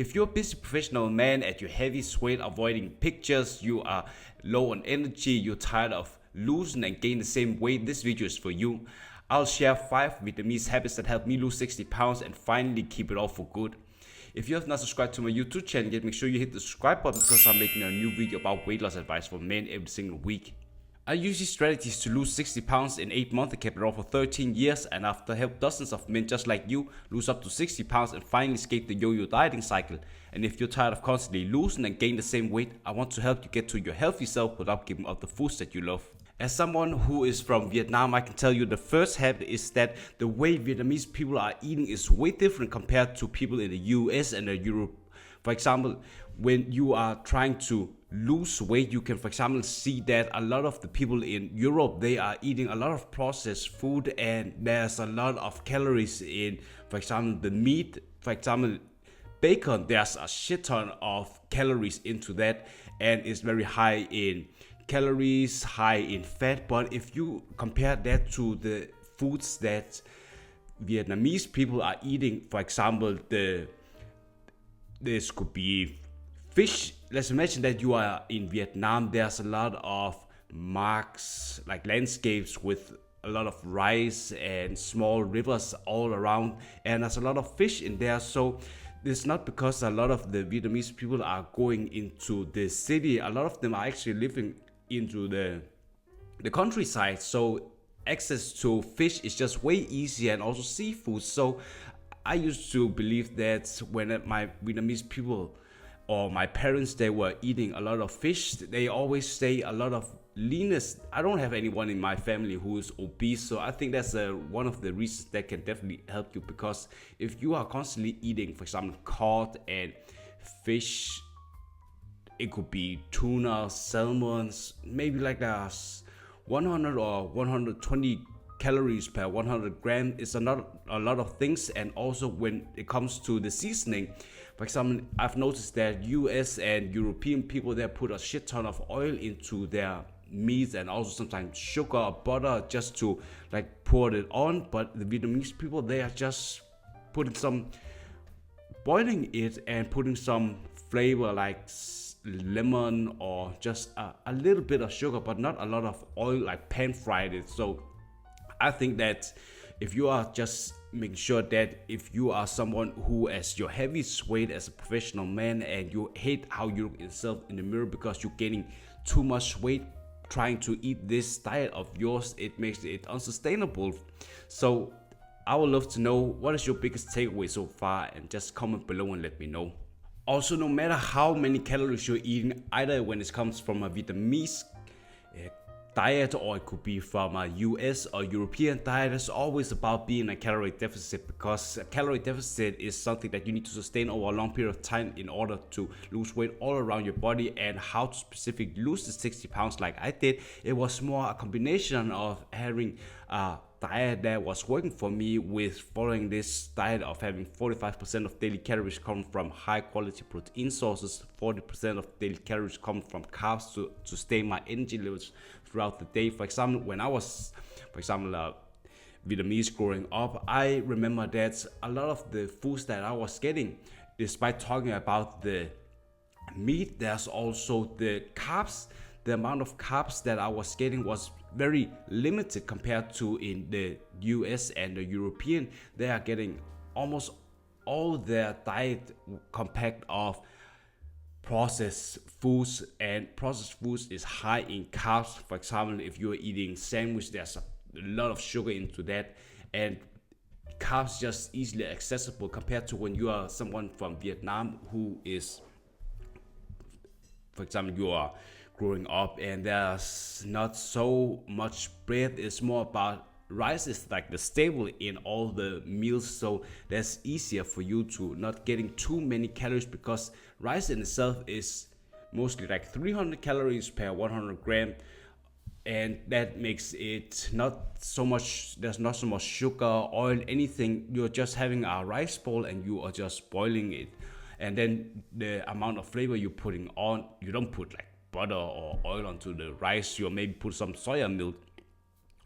If you're a busy professional man at your heaviest weight, avoiding pictures, you are low on energy, you're tired of losing and gain the same weight, this video is for you. I'll share 5 Vietnamese habits that helped me lose 60 pounds and finally keep it off for good. If you have not subscribed to my YouTube channel yet, make sure you hit the subscribe button because I'm making a new video about weight loss advice for men every single week. I use these strategies to lose 60 pounds in 8 months. I kept it off for 13 years and after helped dozens of men just like you lose up to 60 pounds and finally escape the yo-yo dieting cycle. And if you're tired of constantly losing and gain the same weight, I want to help you get to your healthy self without giving up the foods that you love. As someone who is from Vietnam, I can tell you the first habit is that the way Vietnamese people are eating is way different compared to people in the US and Europe. For example, when you are trying to lose weight, you can, for example, see that a lot of the people in Europe, they are eating a lot of processed food and there's a lot of calories in, for example, the meat. For example, bacon, there's a shit ton of calories into that and it's very high in calories, high in fat. But if you compare that to the foods that Vietnamese people are eating, for example, this could be fish. Let's imagine that you are in Vietnam. There's a lot of marks, like landscapes with a lot of rice and small rivers all around, and there's a lot of fish in there. So it's not because a lot of the Vietnamese people are going into the city. A lot of them are actually living into the countryside. So access to fish is just way easier, and also seafood. So I used to believe that when my Vietnamese people or my parents, they were eating a lot of fish, they always say a lot of leanness. I don't have anyone in my family who is obese, so I think that's one of the reasons that can definitely help you, because if you are constantly eating, for example, cod and fish, it could be tuna, salmons, maybe like 100 or 120 calories per 100 gram. It's not a lot of things. And also when it comes to the seasoning, for example, I've noticed that US and European people, they put a shit ton of oil into their meats and also sometimes sugar or butter just to like pour it on. But the Vietnamese people, they are just putting boiling it and putting some flavor like lemon or just a little bit of sugar, but not a lot of oil, like pan fried it. So I think that if you are just making sure that if you are someone who has your heaviest weight as a professional man and you hate how you look yourself in the mirror because you're gaining too much weight trying to eat this diet of yours, it makes it unsustainable. So I would love to know what is your biggest takeaway so far, and just comment below and let me know. Also, no matter how many calories you're eating, either when it comes from a Vietnamese diet or it could be from a US or European diet, it's always about being a calorie deficit, because a calorie deficit is something that you need to sustain over a long period of time in order to lose weight all around your body. And how to specifically lose the 60 pounds like I did, it was more a combination of having a diet that was working for me with following this diet of having 45% of daily calories come from high quality protein sources, 40% of daily calories come from carbs to sustain my energy levels throughout the day. For example, when I was, Vietnamese growing up, I remember that a lot of the foods that I was getting, despite talking about the meat, there's also the carbs. The amount of carbs that I was getting was very limited compared to in the US and the European. They are getting almost all their diet compact of processed foods, and processed foods is high in carbs. For example, if you're eating sandwich, there's a lot of sugar into that, and carbs just easily accessible compared to when you are someone from Vietnam who is, for example, you are growing up and there's not so much bread. It's more about rice is like the staple in all the meals, so that's easier for you to not getting too many calories, because rice in itself is mostly like 300 calories per 100 gram, and that makes it not so much, there's not so much sugar, oil, anything. You're just having a rice bowl and you are just boiling it, and then the amount of flavor you're putting on, you don't put like butter or oil onto the rice. You maybe put some soya milk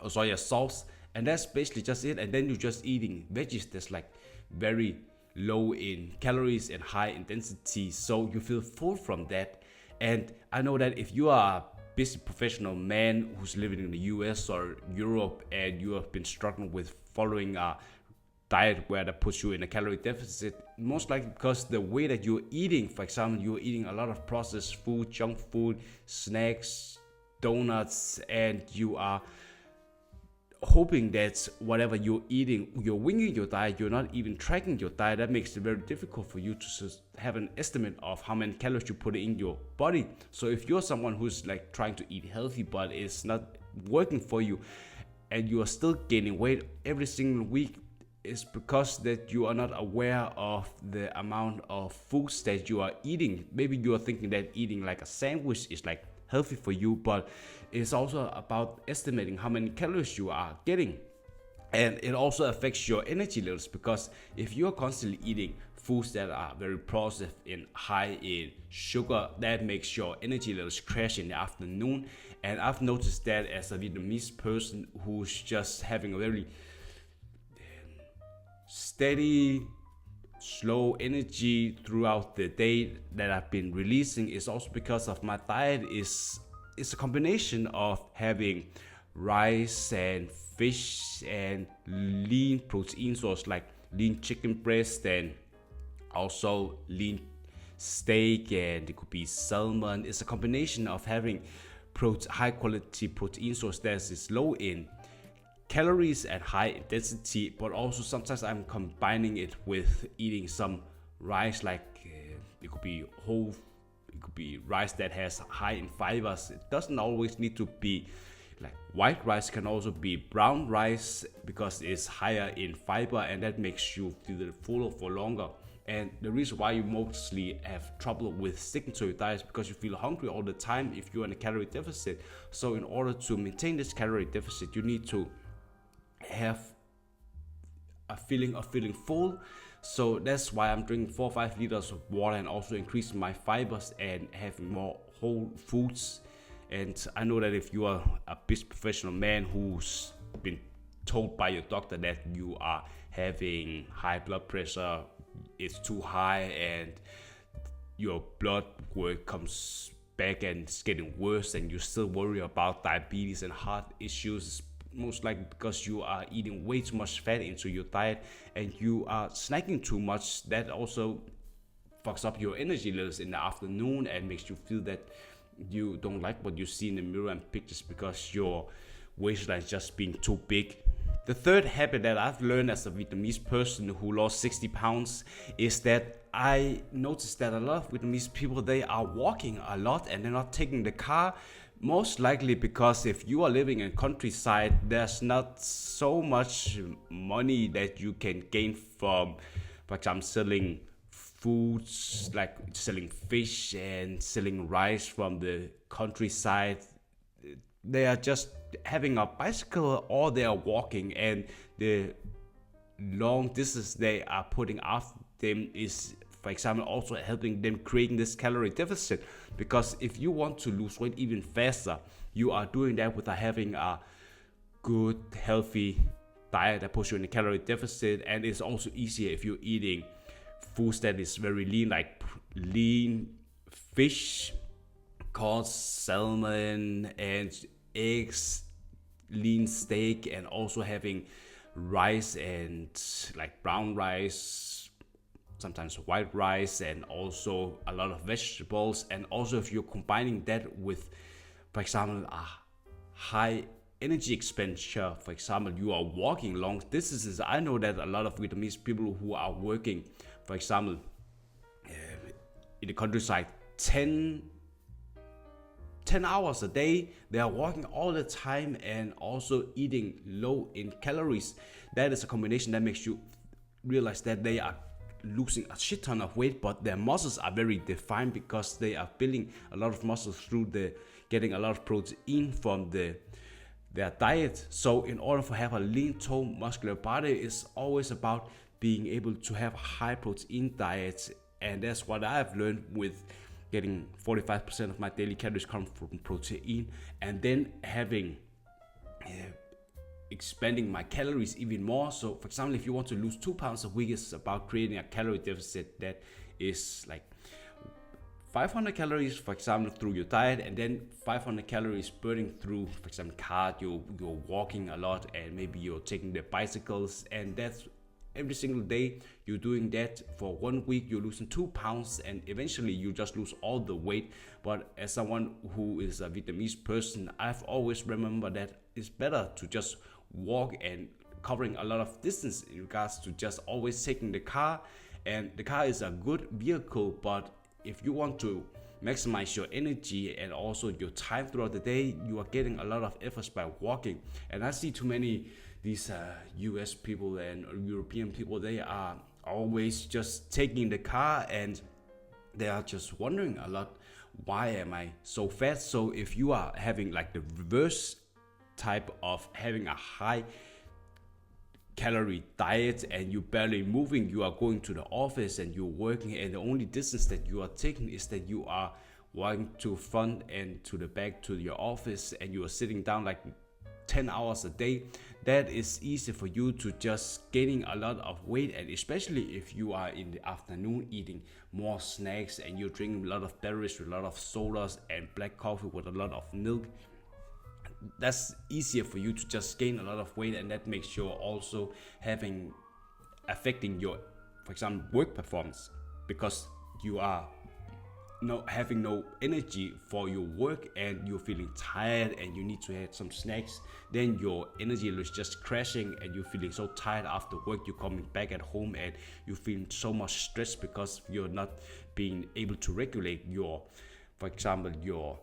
or soya sauce, and that's basically just it. And then you're just eating veggies that's like very low in calories and high in density, so you feel full from that. And I know that if you are a busy professional man who's living in the US or Europe and you have been struggling with following a diet where that puts you in a calorie deficit, most likely because the way that you're eating, for example, you're eating a lot of processed food, junk food, snacks, donuts, and you are hoping that whatever you're eating, you're winging your diet, you're not even tracking your diet. That makes it very difficult for you to just have an estimate of how many calories you put in your body. So if you're someone who's like trying to eat healthy but it's not working for you and you are still gaining weight every single week, it's because that you are not aware of the amount of foods that you are eating. Maybe you are thinking that eating like a sandwich is like healthy for you, but it's also about estimating how many calories you are getting. And it also affects your energy levels, because if you are constantly eating foods that are very processed and high in sugar, that makes your energy levels crash in the afternoon. And I've noticed that as a Vietnamese person who's just having a very steady, slow energy throughout the day that I've been releasing, is also because of my diet is a combination of having rice and fish and lean protein source like lean chicken breast and also lean steak, and it could be salmon. It's a combination of having high quality protein source that is low in calories and high in density, but also sometimes I'm combining it with eating some rice, like it could be rice that has high in fibers. It doesn't always need to be like white rice, can also be brown rice because it's higher in fiber, and that makes you feel fuller for longer. And the reason why you mostly have trouble with sticking to your diet is because you feel hungry all the time if you're in a calorie deficit. So in order to maintain this calorie deficit, you need to have a feeling of feeling full. So that's why I'm drinking 4 or 5 liters of water and also increasing my fibers and having more whole foods. And I know that if you are a busy professional man who's been told by your doctor that you are having high blood pressure, it's too high, and your blood work comes back and it's getting worse, and you still worry about diabetes and heart issues, most likely because you are eating way too much fat into your diet and you are snacking too much. That also fucks up your energy levels in the afternoon and makes you feel that you don't like what you see in the mirror and pictures because your waistline is just being too big. The third habit that I've learned as a Vietnamese person who lost 60 pounds is that I noticed that a lot of Vietnamese people, they are walking a lot and they're not taking the car. Most likely because if you are living in countryside, there's not so much money that you can gain from, for example, selling foods, like selling fish and selling rice from the countryside. They are just having a bicycle or they are walking, and the long distance they are putting after them is, for example, also helping them creating this calorie deficit. Because if you want to lose weight even faster, you are doing that without having a good, healthy diet that puts you in a calorie deficit. And it's also easier if you're eating foods that is very lean, like lean fish, cod, salmon, and eggs, lean steak, and also having rice and like brown rice, sometimes white rice, and also a lot of vegetables. And also if you're combining that with, for example, a high energy expenditure, for example, you are walking long distances. I know that a lot of Vietnamese people who are working, for example, in the countryside 10 hours a day, they are walking all the time and also eating low in calories. That is a combination that makes you realize that they are losing a shit ton of weight, but their muscles are very defined because they are building a lot of muscles through getting a lot of protein from their diet. So in order to have a lean, toned, muscular body, it's always about being able to have a high protein diet. And that's what I've learned with getting 45% of my daily calories come from protein, and then having expanding my calories even more. So for example, if you want to lose 2 pounds a week, it's about creating a calorie deficit that is like 500 calories, for example, through your diet, and then 500 calories burning through, for example, cardio. You're walking a lot, and maybe you're taking the bicycles, and that's every single day you're doing that for 1 week. You're losing 2 pounds, and eventually you just lose all the weight. But as someone who is a Vietnamese person, I've always remembered that it's better to just walk and covering a lot of distance in regards to just always taking the car. And the car is a good vehicle, but if you want to maximize your energy and also your time throughout the day, you are getting a lot of efforts by walking. And I see too many these US people and European people, they are always just taking the car, and they are just wondering a lot, why am I so fat? So if you are having like the reverse type of having a high calorie diet and you barely moving, you are going to the office and you're working, and the only distance that you are taking is that you are walking to front and to the back to your office, and you are sitting down like 10 hours a day, that is easy for you to just gaining a lot of weight. And especially if you are in the afternoon eating more snacks and you're drinking a lot of beverages with a lot of sodas and black coffee with a lot of milk, that's easier for you to just gain a lot of weight, and that makes you also affecting your, for example, work performance, because you are having no energy for your work and you're feeling tired and you need to have some snacks. Then your energy is just crashing and you're feeling so tired after work. You're coming back at home and you feel so much stress because you're not being able to regulate your, for example, your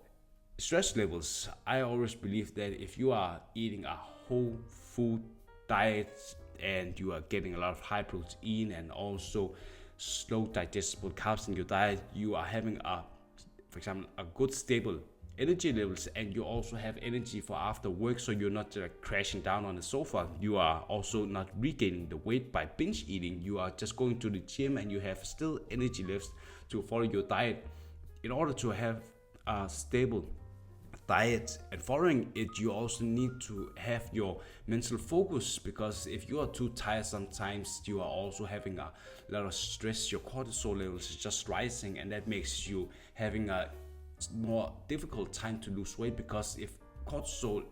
stress levels. I always believe that if you are eating a whole food diet and you are getting a lot of high protein and also slow digestible carbs in your diet, you are having for example, a good stable energy levels, and you also have energy for after work, so you're not crashing down on the sofa. You are also not regaining the weight by binge eating. You are just going to the gym and you have still energy left to follow your diet. In order to have a stable diet and following it, you also need to have your mental focus, because if you are too tired, sometimes you are also having a lot of stress. Your cortisol levels is just rising, and that makes you having a more difficult time to lose weight, because if cortisol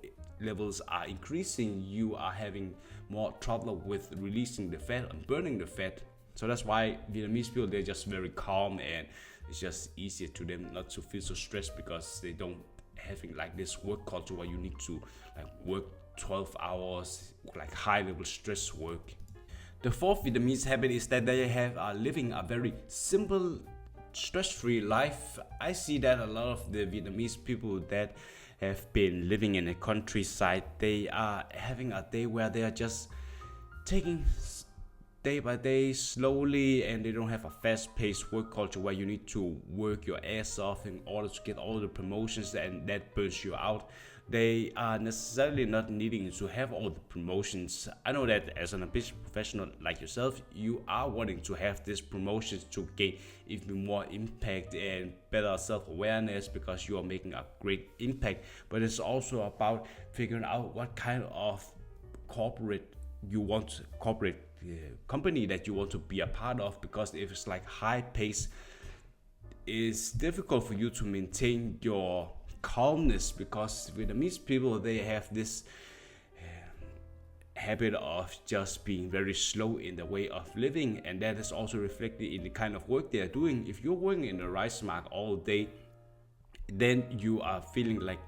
levels are increasing, you are having more trouble with releasing the fat and burning the fat. So that's why Vietnamese people, they're just very calm, and it's just easier to them not to feel so stressed, because they don't having like this work culture where you need to like work 12 hours, like high level stress work. The fourth Vietnamese habit is that they are living a very simple, stress-free life. I see that a lot of the Vietnamese people that have been living in the countryside, they are having a day where they are just taking day by day slowly, and they don't have a fast-paced work culture where you need to work your ass off in order to get all the promotions, and that burns you out. They are necessarily not needing to have all the promotions. I know that as an ambitious professional like yourself, you are wanting to have these promotions to gain even more impact and better self-awareness, because you are making a great impact. But it's also about figuring out what kind of corporate company that you want to be a part of, because if it's like high pace, it's difficult for you to maintain your calmness, because Vietnamese people, they have this habit of just being very slow in the way of living, and that is also reflected in the kind of work they are doing. If you're working in the rice market all day, then you are feeling like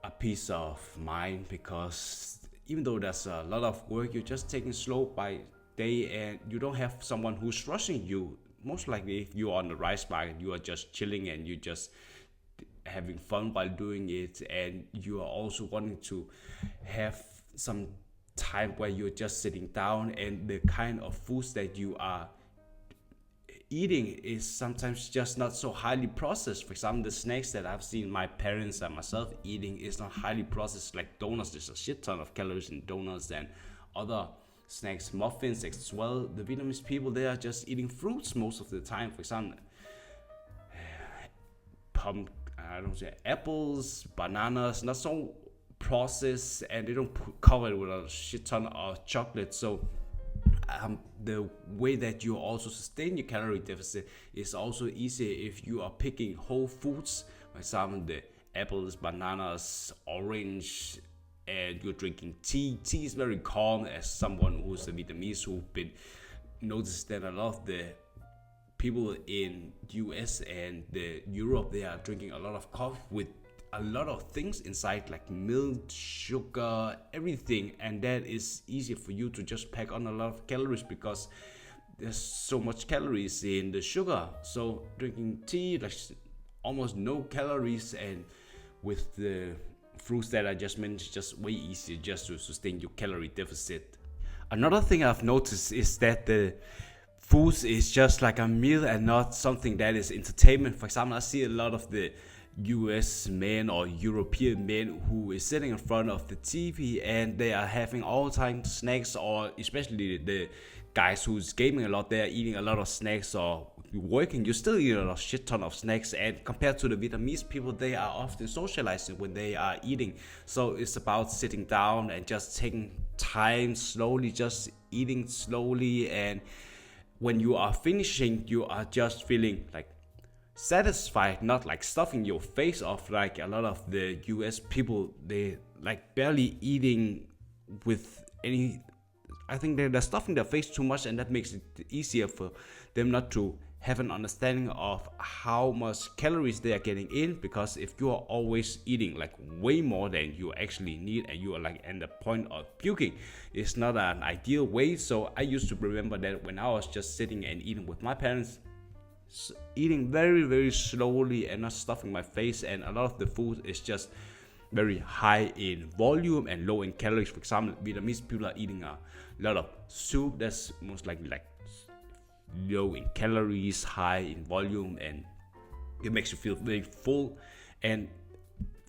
a peace of mind, because even though there's a lot of work, you're just taking slow by day and you don't have someone who's rushing you. Most likely, if you're on the rice market, you are just chilling and you're just having fun while doing it, and you are also wanting to have some time where you're just sitting down, and the kind of foods that you are eating is sometimes just not so highly processed. For example, the snacks that I've seen my parents and myself eating is not highly processed, like donuts. There's a shit ton of calories in donuts and other snacks, muffins as well. The Vietnamese people, they are just eating fruits most of the time. For example, apples, bananas, not so processed, and they don't cover it with a shit ton of chocolate. So the way that you also sustain your calorie deficit is also easier if you are picking whole foods, for example the apples, bananas, orange, and you're drinking tea. Tea is very common. As someone who's a Vietnamese who've been noticed that a lot of the people in US and the Europe, they are drinking a lot of coffee with a lot of things inside, like milk, sugar, everything, and that is easier for you to just pack on a lot of calories because there's so much calories in the sugar. So drinking tea, like almost no calories, and with the fruits that I just mentioned, just way easier just to sustain your calorie deficit. Another thing I've noticed is that the foods is just like a meal and not something that is entertainment. For example, I see a lot of the US men or European men who is sitting in front of the TV and they are having all time snacks, or especially the guys who's gaming a lot, they are eating a lot of snacks, or working, you still eat a shit ton of snacks. And compared to the Vietnamese people, they are often socializing when they are eating. So it's about sitting down and just taking time slowly, just eating slowly, and when you are finishing, you are just feeling like satisfied, not like stuffing your face off like a lot of the US people. They like barely eating with any, I think they're stuffing their face too much, and that makes it easier for them not to have an understanding of how much calories they are getting in. Because if you are always eating like way more than you actually need and you are like at the point of puking, it's not an ideal way. So I used to remember that when I was just sitting and eating with my parents, eating very very slowly and not stuffing my face, and a lot of the food is just very high in volume and low in calories. For example, Vietnamese people are eating a lot of soup that's most likely like low in calories, high in volume, and it makes you feel very full. And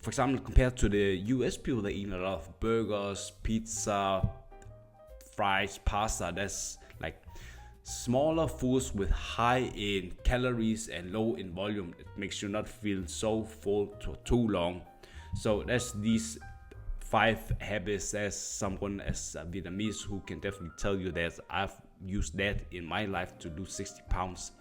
for example, compared to the US people, they eat a lot of burgers, pizza, fries, pasta. That's like smaller foods with high in calories and low in volume. It makes you not feel so full for too long. So that's these 5 habits as someone as a Vietnamese who can definitely tell you that I've used that in my life to lose 60 pounds.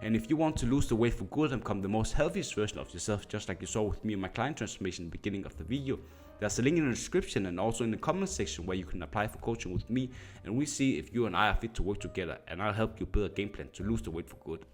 And if you want to lose the weight for good and become the most healthiest version of yourself, just like you saw with me in my client transformation at the beginning of the video, there's a link in the description and also in the comment section where you can apply for coaching with me, and we see if you and I are fit to work together, and I'll help you build a game plan to lose the weight for good.